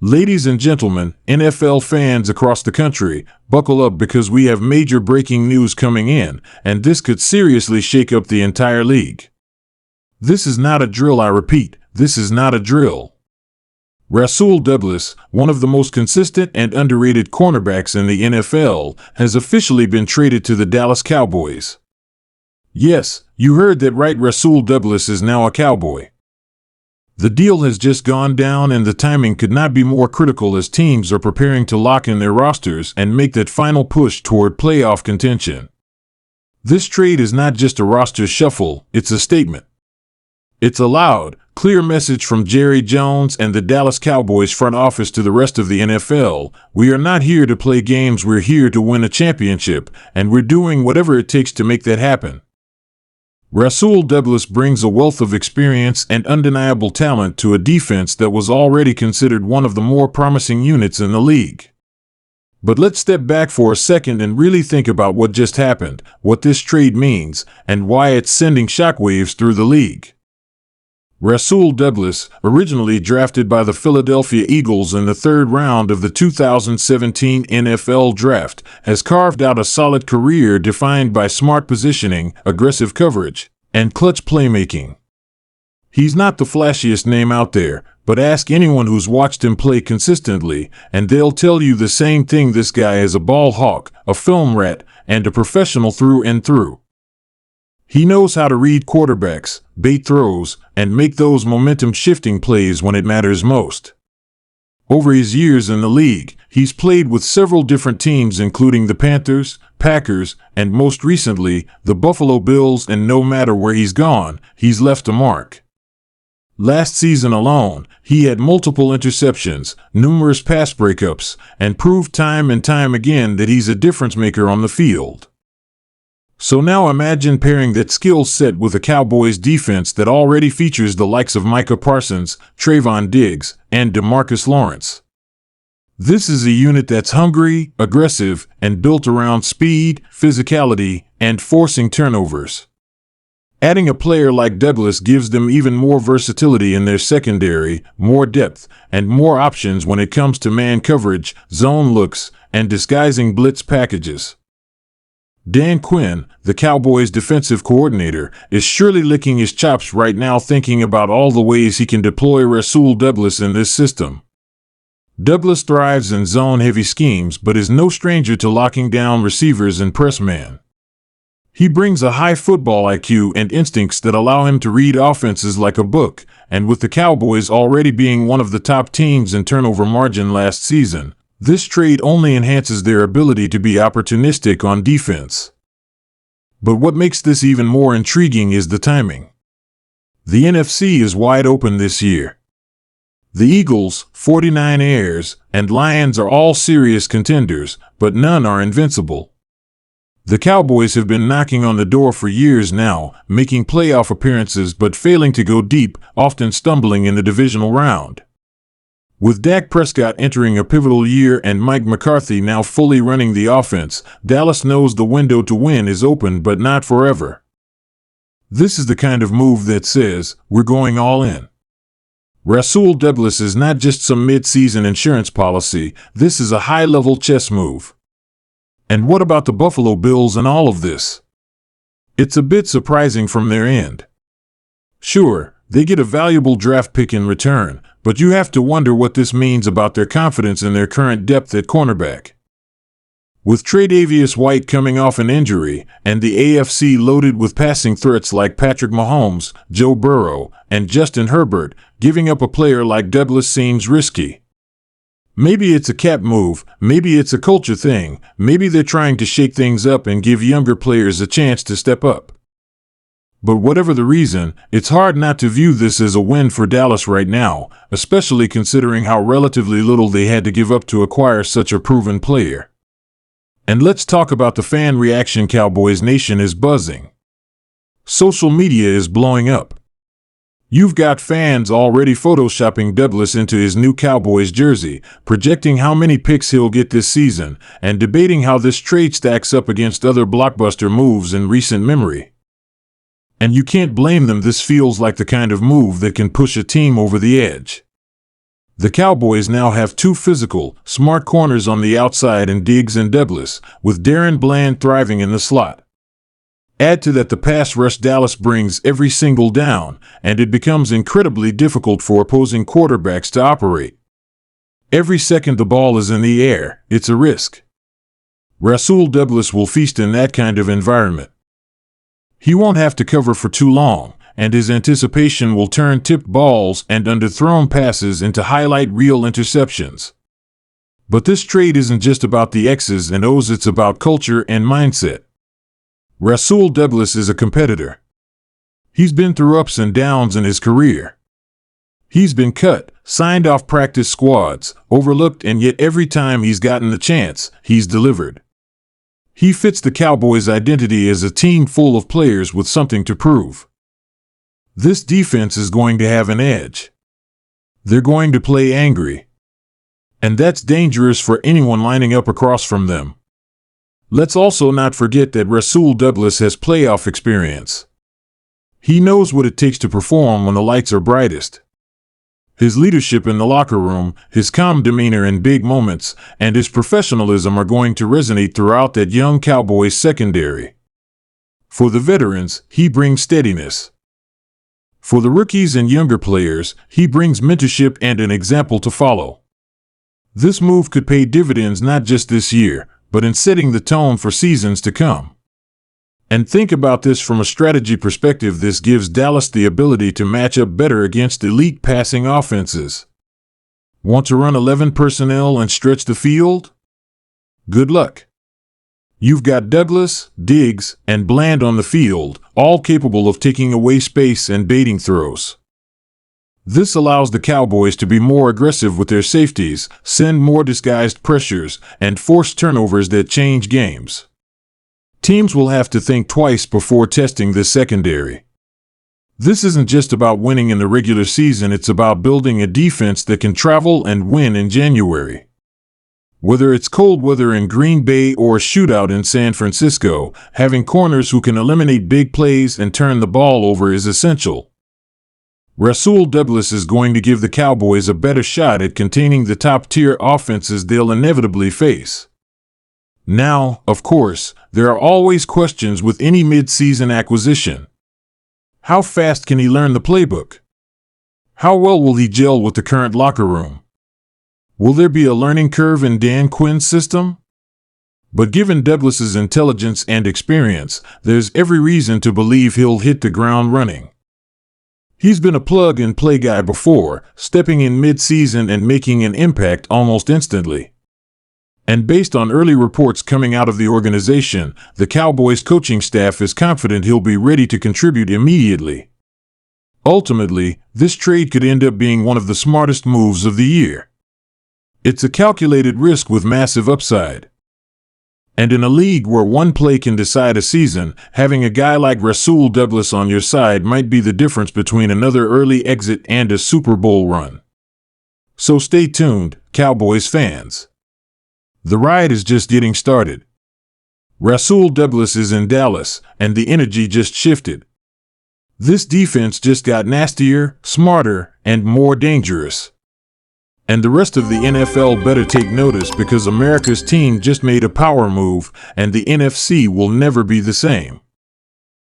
Ladies and gentlemen, NFL fans across the country, buckle up because we have major breaking news coming in, and this could seriously shake up the entire league. This is not a drill, I repeat, this is not a drill. Rasul Douglas, one of the most consistent and underrated cornerbacks in the NFL, has officially been traded to the Dallas Cowboys. Yes, you heard that right, Rasul Douglas is now a Cowboy. The deal has just gone down and the timing could not be more critical as teams are preparing to lock in their rosters and make that final push toward playoff contention. This trade is not just a roster shuffle, it's a statement. It's a loud, clear message from Jerry Jones and the Dallas Cowboys front office to the rest of the NFL. We are not here to play games, we're here to win a championship, and we're doing whatever it takes to make that happen. Rasul Douglas brings a wealth of experience and undeniable talent to a defense that was already considered one of the more promising units in the league. But let's step back for a second and really think about what just happened, what this trade means, and why it's sending shockwaves through the league. Rasul Douglas, originally drafted by the Philadelphia Eagles in the third round of the 2017 NFL Draft, has carved out a solid career defined by smart positioning, aggressive coverage, and clutch playmaking. He's not the flashiest name out there, but ask anyone who's watched him play consistently, and they'll tell you the same thing. This guy is a ball hawk, a film rat, and a professional through and through. He knows how to read quarterbacks, bait throws, and make those momentum-shifting plays when it matters most. Over his years in the league, he's played with several different teams including the Panthers, Packers, and most recently, the Buffalo Bills, and no matter where he's gone, he's left a mark. Last season alone, he had multiple interceptions, numerous pass breakups, and proved time and time again that he's a difference maker on the field. So now imagine pairing that skill set with a Cowboys defense that already features the likes of Micah Parsons, Trayvon Diggs, and DeMarcus Lawrence. This is a unit that's hungry, aggressive, and built around speed, physicality, and forcing turnovers. Adding a player like Douglas gives them even more versatility in their secondary, more depth, and more options when it comes to man coverage, zone looks, and disguising blitz packages. Dan Quinn, the Cowboys' defensive coordinator, is surely licking his chops right now thinking about all the ways he can deploy Rasul Douglas in this system. Douglas thrives in zone-heavy schemes but is no stranger to locking down receivers and press man. He brings a high football IQ and instincts that allow him to read offenses like a book, and with the Cowboys already being one of the top teams in turnover margin last season, this trade only enhances their ability to be opportunistic on defense. But what makes this even more intriguing is the timing. The NFC is wide open this year. The Eagles, 49ers, and Lions are all serious contenders, but none are invincible. The Cowboys have been knocking on the door for years now, making playoff appearances but failing to go deep, often stumbling in the divisional round. With Dak Prescott entering a pivotal year and Mike McCarthy now fully running the offense, Dallas knows the window to win is open but not forever. This is the kind of move that says, we're going all in. Rasul Douglas is not just some mid-season insurance policy, this is a high-level chess move. And what about the Buffalo Bills and all of this? It's a bit surprising from their end. Sure, they get a valuable draft pick in return, but you have to wonder what this means about their confidence in their current depth at cornerback. With Tre'Davious White coming off an injury, and the AFC loaded with passing threats like Patrick Mahomes, Joe Burrow, and Justin Herbert, giving up a player like Douglas seems risky. Maybe it's a cap move, maybe it's a culture thing, maybe they're trying to shake things up and give younger players a chance to step up. But whatever the reason, it's hard not to view this as a win for Dallas right now, especially considering how relatively little they had to give up to acquire such a proven player. And let's talk about the fan reaction. Cowboys Nation is buzzing. Social media is blowing up. You've got fans already photoshopping Douglas into his new Cowboys jersey, projecting how many picks he'll get this season, and debating how this trade stacks up against other blockbuster moves in recent memory. And you can't blame them. This feels like the kind of move that can push a team over the edge. The Cowboys now have two physical, smart corners on the outside in Diggs and Douglas, with Darren Bland thriving in the slot. Add to that the pass rush Dallas brings every single down, and it becomes incredibly difficult for opposing quarterbacks to operate. Every second the ball is in the air, it's a risk. Rasul Douglas will feast in that kind of environment. He won't have to cover for too long, and his anticipation will turn tipped balls and underthrown passes into highlight reel interceptions. But this trade isn't just about the X's and O's, it's about culture and mindset. Rasul Douglas is a competitor. He's been through ups and downs in his career. He's been cut, signed off practice squads, overlooked, and yet every time he's gotten the chance, he's delivered. He fits the Cowboys' identity as a team full of players with something to prove. This defense is going to have an edge. They're going to play angry. And that's dangerous for anyone lining up across from them. Let's also not forget that Rasul Douglas has playoff experience. He knows what it takes to perform when the lights are brightest. His leadership in the locker room, his calm demeanor in big moments, and his professionalism are going to resonate throughout that young Cowboys secondary. For the veterans, he brings steadiness. For the rookies and younger players, he brings mentorship and an example to follow. This move could pay dividends not just this year, but in setting the tone for seasons to come. And think about this from a strategy perspective. This gives Dallas the ability to match up better against elite passing offenses. Want to run 11 personnel and stretch the field? Good luck. You've got Douglas, Diggs, and Bland on the field, all capable of taking away space and baiting throws. This allows the Cowboys to be more aggressive with their safeties, send more disguised pressures, and force turnovers that change games. Teams will have to think twice before testing the secondary. This isn't just about winning in the regular season, it's about building a defense that can travel and win in January. Whether it's cold weather in Green Bay or a shootout in San Francisco, having corners who can eliminate big plays and turn the ball over is essential. Rasul Douglas is going to give the Cowboys a better shot at containing the top-tier offenses they'll inevitably face. Now, of course, there are always questions with any mid-season acquisition. How fast can he learn the playbook? How well will he gel with the current locker room? Will there be a learning curve in Dan Quinn's system? But given Douglas's intelligence and experience, there's every reason to believe he'll hit the ground running. He's been a plug-and-play guy before, stepping in mid-season and making an impact almost instantly. And based on early reports coming out of the organization, the Cowboys coaching staff is confident he'll be ready to contribute immediately. Ultimately, this trade could end up being one of the smartest moves of the year. It's a calculated risk with massive upside. And in a league where one play can decide a season, having a guy like Rasul Douglas on your side might be the difference between another early exit and a Super Bowl run. So stay tuned, Cowboys fans. The ride is just getting started. Rasul Douglas is in Dallas, and the energy just shifted. This defense just got nastier, smarter, and more dangerous. And the rest of the NFL better take notice, because America's team just made a power move, and the NFC will never be the same.